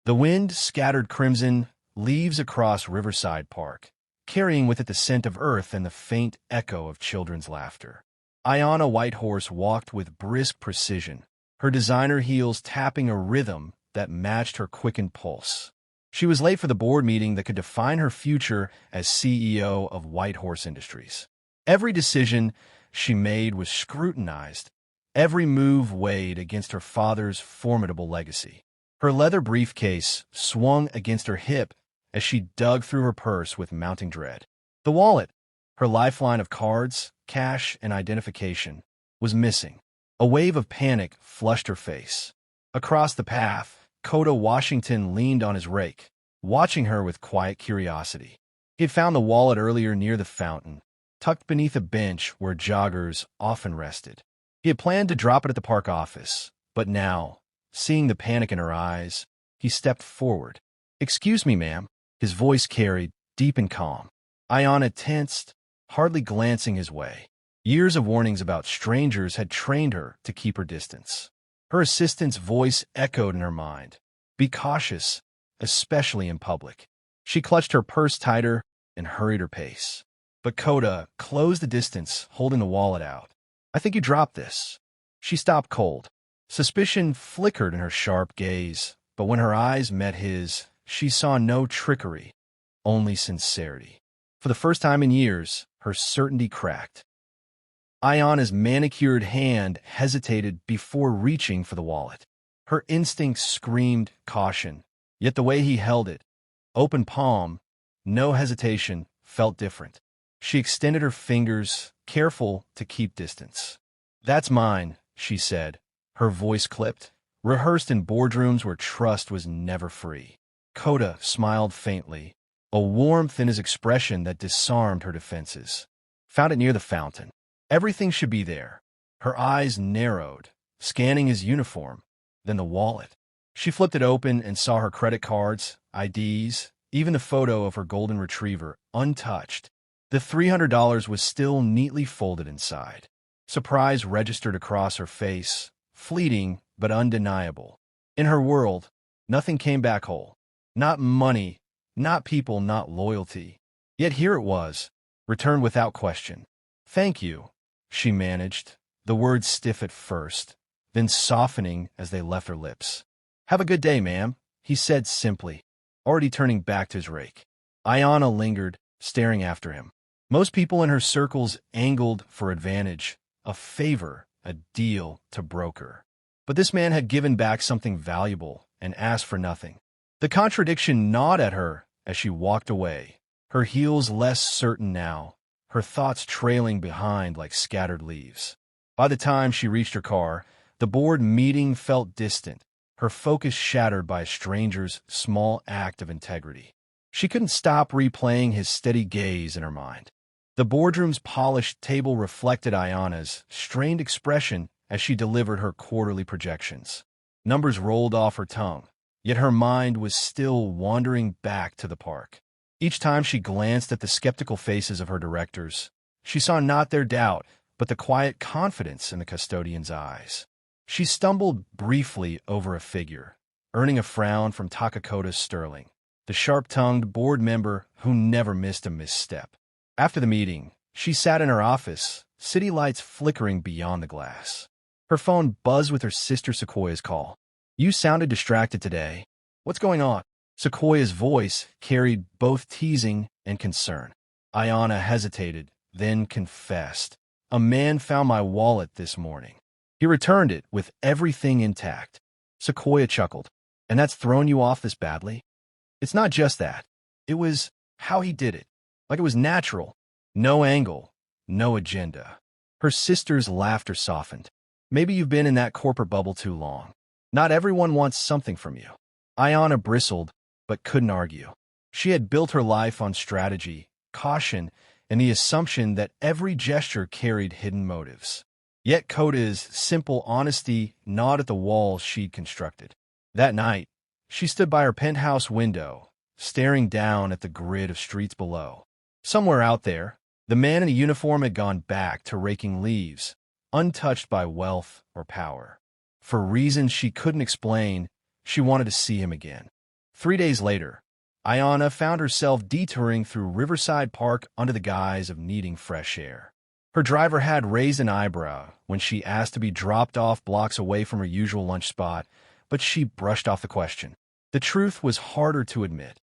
The wind scattered crimson leaves across Riverside Park, carrying with it the scent of earth and the faint echo of children's laughter. Ayana Whitehorse walked with brisk precision, her designer heels tapping a rhythm that matched her quickened pulse. She was late for the board meeting that could define her future as CEO of Whitehorse Industries. Every decision she made was scrutinized, every move weighed against her father's formidable legacy. Her leather briefcase swung against her hip as she dug through her purse with mounting dread. The wallet, her lifeline of cards, cash, and identification, was missing. A wave of panic flushed her face. Across the path, Cota Washington leaned on his rake, watching her with quiet curiosity. He had found the wallet earlier near the fountain, tucked beneath a bench where joggers often rested. He had planned to drop it at the park office, but now, seeing the panic in her eyes, he stepped forward. "Excuse me, ma'am," his voice carried, deep and calm. Ayana tensed, hardly glancing his way. Years of warnings about strangers had trained her to keep her distance. Her assistant's voice echoed in her mind. "Be cautious, especially in public." She clutched her purse tighter and hurried her pace. But Cota closed the distance, holding the wallet out. "I think you dropped this." She stopped cold. Suspicion flickered in her sharp gaze, but when her eyes met his, she saw no trickery, only sincerity. For the first time in years, her certainty cracked. Ayana's manicured hand hesitated before reaching for the wallet. Her instincts screamed caution, yet the way he held it, open palm, no hesitation, felt different. She extended her fingers, careful to keep distance. "That's mine," she said, her voice clipped, rehearsed in boardrooms where trust was never free. Cota smiled faintly, a warmth in his expression that disarmed her defenses. "Found it near the fountain. Everything should be there." Her eyes narrowed, scanning his uniform, then the wallet. She flipped it open and saw her credit cards, IDs, even the photo of her golden retriever, untouched. The $300 was still neatly folded inside. Surprise registered across her face, fleeting but undeniable. In her world, nothing came back whole. Not money, not people, not loyalty. Yet here it was, returned without question. "Thank you," she managed, the words stiff at first, then softening as they left her lips. "Have a good day, ma'am," he said simply, already turning back to his rake. Ayana lingered, staring after him. Most people in her circles angled for advantage, a favor, a deal to broker. But this man had given back something valuable and asked for nothing. The contradiction gnawed at her as she walked away, her heels less certain now, her thoughts trailing behind like scattered leaves. By the time she reached her car, the board meeting felt distant, her focus shattered by a stranger's small act of integrity. She couldn't stop replaying his steady gaze in her mind. The boardroom's polished table reflected Ayana's strained expression as she delivered her quarterly projections. Numbers rolled off her tongue, yet her mind was still wandering back to the park. Each time she glanced at the skeptical faces of her directors, she saw not their doubt, but the quiet confidence in the custodian's eyes. She stumbled briefly over a figure, earning a frown from Takakota's Sterling, the sharp-tongued board member who never missed a misstep. After the meeting, she sat in her office, city lights flickering beyond the glass. Her phone buzzed with her sister Sequoia's call. "You sounded distracted today. What's going on?" Sequoia's voice carried both teasing and concern. Ayana hesitated, then confessed. "A man found my wallet this morning. He returned it with everything intact." Sequoia chuckled. "And that's thrown you off this badly?" "It's not just that. It was how he did it. Like it was natural. No angle, no agenda." Her sister's laughter softened. "Maybe you've been in that corporate bubble too long. Not everyone wants something from you." Ayana bristled, but couldn't argue. She had built her life on strategy, caution, and the assumption that every gesture carried hidden motives. Yet Cota's simple honesty gnawed at the walls she'd constructed. That night, she stood by her penthouse window, staring down at the grid of streets below. Somewhere out there, the man in the uniform had gone back to raking leaves, untouched by wealth or power. For reasons she couldn't explain, she wanted to see him again. 3 days later, Ayana found herself detouring through Riverside Park under the guise of needing fresh air. Her driver had raised an eyebrow when she asked to be dropped off blocks away from her usual lunch spot, but she brushed off the question. The truth was harder to admit,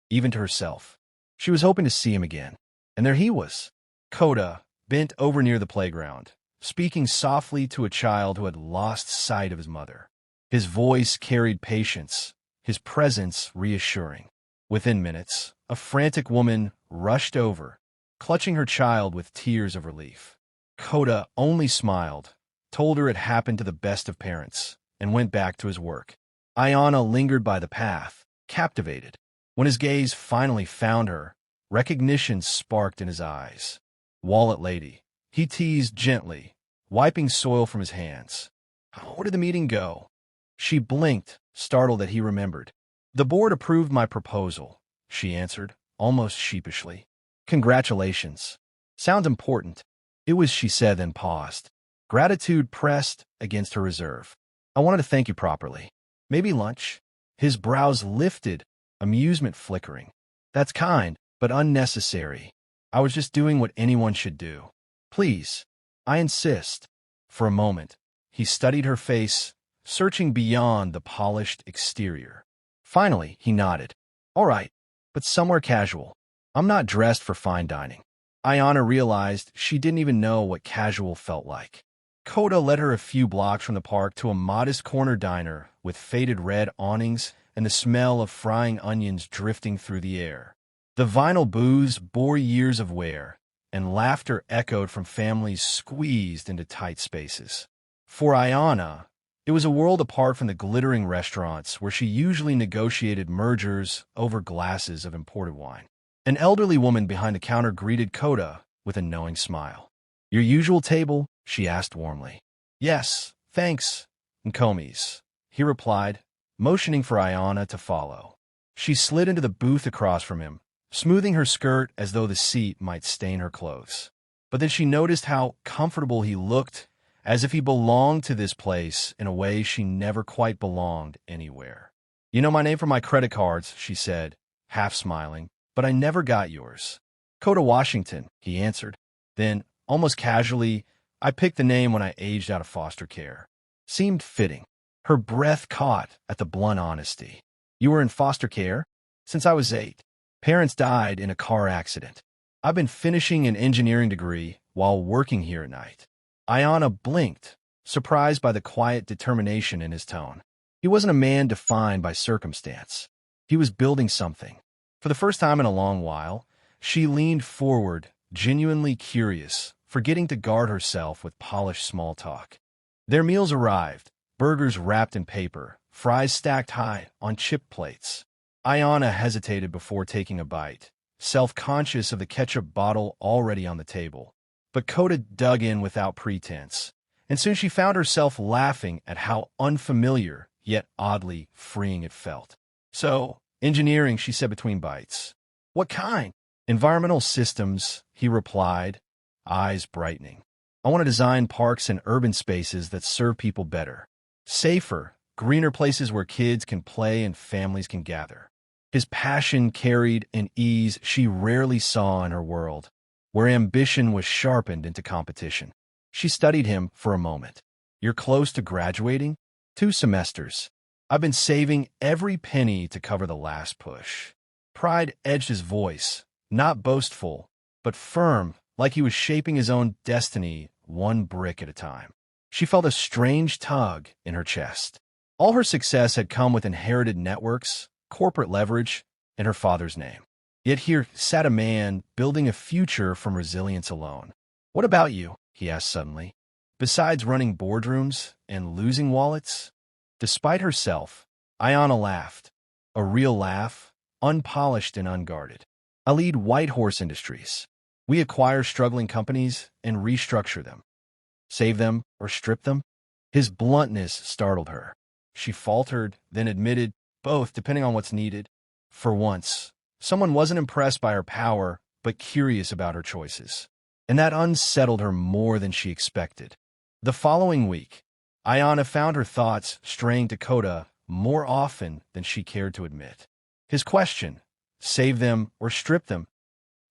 even to herself. She was hoping to see him again, and there he was. Cota, bent over near the playground, speaking softly to a child who had lost sight of his mother. His voice carried patience, his presence reassuring. Within minutes, a frantic woman rushed over, clutching her child with tears of relief. Cota only smiled, told her it happened to the best of parents, and went back to his work. Ayana lingered by the path, captivated. When his gaze finally found her, recognition sparked in his eyes. "Wallet lady," he teased gently, wiping soil from his hands. "How did the meeting go?" She blinked, startled that he remembered. "The board approved my proposal," she answered, almost sheepishly. "Congratulations. Sounds important." "It was," she said, then paused. Gratitude pressed against her reserve. "I wanted to thank you properly. Maybe lunch?" His brows lifted, amusement flickering. "That's kind, but unnecessary. I was just doing what anyone should do. Please, I insist." For a moment, he studied her face, searching beyond the polished exterior. Finally, he nodded. "All right, but somewhere casual. I'm not dressed for fine dining." Ayana realized she didn't even know what casual felt like. Cota led her a few blocks from the park to a modest corner diner with faded red awnings and the smell of frying onions drifting through the air. The vinyl booths bore years of wear, and laughter echoed from families squeezed into tight spaces. For Ayana, it was a world apart from the glittering restaurants where she usually negotiated mergers over glasses of imported wine. An elderly woman behind the counter greeted Cota with a knowing smile. "Your usual table?" she asked warmly. "Yes, thanks, Nkomis," he replied, motioning for Ayana to follow. She slid into the booth across from him, smoothing her skirt as though the seat might stain her clothes. But then she noticed how comfortable he looked, as if he belonged to this place in a way she never quite belonged anywhere. "You know my name from my credit cards," she said, half smiling, "but I never got yours." "Cota Washington," he answered. Then, almost casually, "I picked the name when I aged out of foster care." Seemed fitting. Her breath caught at the blunt honesty. "You were in foster care?" "Since I was 8. Parents died in a car accident. I've been finishing an engineering degree while working here at night." Ayana blinked, surprised by the quiet determination in his tone. He wasn't a man defined by circumstance. He was building something. For the first time in a long while, she leaned forward, genuinely curious, forgetting to guard herself with polished small talk. Their meals arrived, burgers wrapped in paper, fries stacked high on chip plates. Ayana hesitated before taking a bite, self-conscious of the ketchup bottle already on the table. But Cota dug in without pretense, and soon she found herself laughing at how unfamiliar, yet oddly freeing it felt. "So, engineering," she said between bites. "What kind?" "Environmental systems," he replied, eyes brightening. "I want to design parks and urban spaces that serve people better. Safer, greener places where kids can play and families can gather." His passion carried an ease she rarely saw in her world, where ambition was sharpened into competition. She studied him for a moment. "You're close to graduating?" "2 semesters. I've been saving every penny to cover the last push." Pride edged his voice, not boastful, but firm, like he was shaping his own destiny one brick at a time. She felt a strange tug in her chest. All her success had come with inherited networks, corporate leverage, and her father's name. Yet here sat a man building a future from resilience alone. "What about you?" he asked suddenly. "Besides running boardrooms and losing wallets?" Despite herself, Ayana laughed. A real laugh, unpolished and unguarded. "I lead White Horse Industries. We acquire struggling companies and restructure them. Save them or strip them?" His bluntness startled her. She faltered, then admitted, "Both, depending on what's needed." For once, someone wasn't impressed by her power, but curious about her choices. And that unsettled her more than she expected. The following week, Ayana found her thoughts straying to Cota more often than she cared to admit. His question, save them or strip them,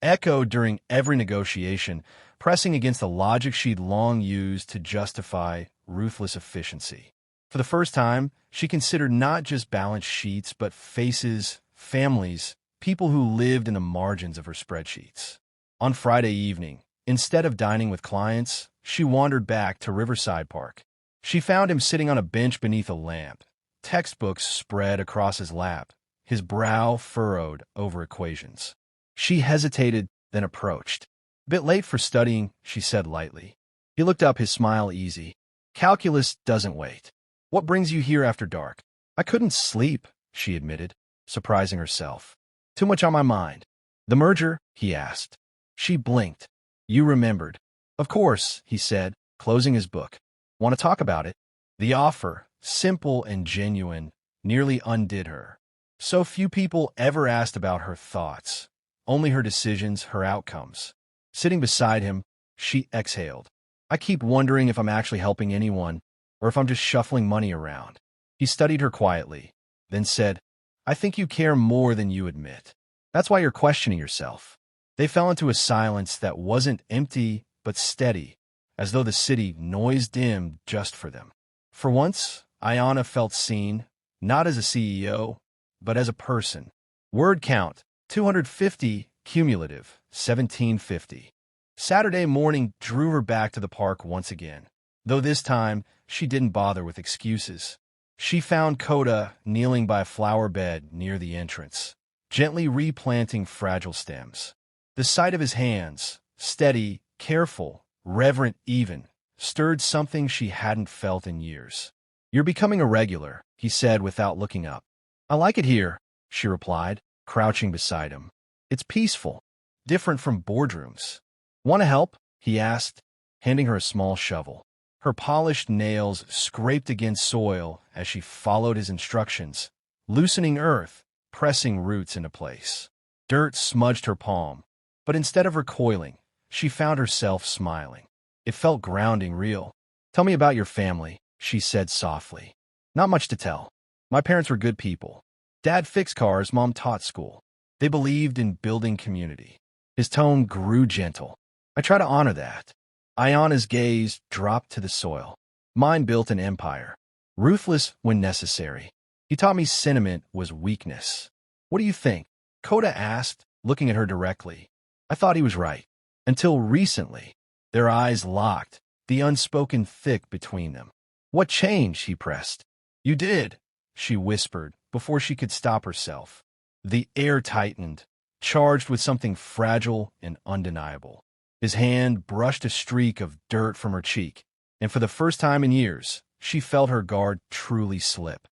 echoed during every negotiation, pressing against the logic she'd long used to justify ruthless efficiency. For the first time, she considered not just balance sheets, but faces, families, people who lived in the margins of her spreadsheets. On Friday evening, instead of dining with clients, she wandered back to Riverside Park. She found him sitting on a bench beneath a lamp, textbooks spread across his lap, his brow furrowed over equations. She hesitated, then approached. "A bit late for studying," she said lightly. He looked up, his smile easy. "Calculus doesn't wait. What brings you here after dark?" "I couldn't sleep," she admitted, surprising herself. "Too much on my mind." "The merger?" he asked. She blinked. "You remembered." "Of course," he said, closing his book. "Want to talk about it?" The offer, simple and genuine, nearly undid her. So few people ever asked about her thoughts, only her decisions, her outcomes. Sitting beside him, she exhaled. "I keep wondering if I'm actually helping anyone, or if I'm just shuffling money around." He studied her quietly, then said, "I think you care more than you admit. That's why you're questioning yourself." They fell into a silence that wasn't empty, but steady, as though the city noise dimmed just for them. For once, Ayana felt seen, not as a CEO, but as a person. Word count, 250, cumulative, 1750. Saturday morning drew her back to the park once again, though this time she didn't bother with excuses. She found Cota kneeling by a flower bed near the entrance, gently replanting fragile stems. The sight of his hands, steady, careful, reverent even, stirred something she hadn't felt in years. "You're becoming a regular," he said without looking up. "I like it here," she replied, crouching beside him. "It's peaceful, different from boardrooms." "Want to help?" he asked, handing her a small shovel. Her polished nails scraped against soil as she followed his instructions, loosening earth, pressing roots into place. Dirt smudged her palm, but instead of recoiling, she found herself smiling. It felt grounding, real. "Tell me about your family," she said softly. "Not much to tell. My parents were good people. Dad fixed cars, Mom taught school. They believed in building community." His tone grew gentle. "I try to honor that." Ayana's gaze dropped to the soil. "Mine built an empire, ruthless when necessary. He taught me sentiment was weakness." "What do you think?" Cota asked, looking at her directly. "I thought he was right. Until recently." Their eyes locked, the unspoken thick between them. "What changed?" he pressed. "You did," she whispered, before she could stop herself. The air tightened, charged with something fragile and undeniable. His hand brushed a streak of dirt from her cheek, and for the first time in years, she felt her guard truly slip.